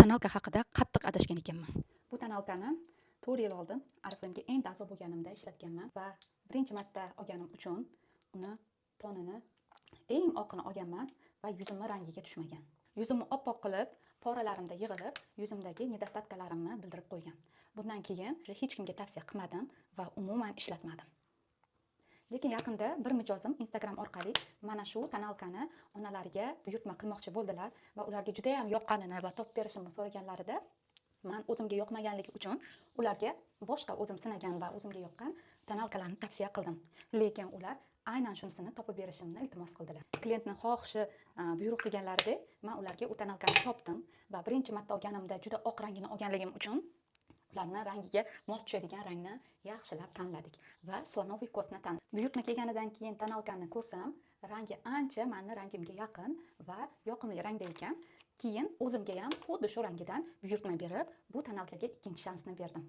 tonalka haqida qattiq adashgan ekanman. Bu tonalkani 4 yil oldin Oriflame'ga eng toza bo'lganimda ishlatganman va birinchi marta olganim uchun uni tonini eng oqini olganman va yuzimni rangiga tushmagan. Yuzimni oppoq qilib, poralarimda yig'ilib, yuzimdagi nedostatkalarimni bildirib qo'ygan. Bundan keyin hech kimga tavsiya qilmadim va umuman ishlatmadim. Lekin yaqinda bir mijozim Instagram orqali mana shu tonalkani onalariga buyurtma qilmoqchi bo'ldilar va ularga juda ham yoqqanini va topib berishimni so'raganlarida men o'zimga yoqmaganligi uchun ularga boshqa o'zim sinagan va o'zimga yoqqan tonalkalarni tavsiya qildim. Lekin ular aynan shunisini topib berishimni iltimos qildilar. Klientning xohishi buyruq qilganlaridek men ularga u tonalkani topdim va birinchi marta olganimda juda oq rangini olganligim uchun ularni rangiga mos tushadigan rangni yaxshilab tanladik va slonovый kostni tanladik. Buyurtma kelganidan keyin tonalkani ko'rsam, rangi ancha meni rangimga yaqin va yoqimli rangda ekan. Keyin o'zimga ham xuddi shu rangidan buyurtma berib, bu tonalkaga ikkinchi shansni berdim.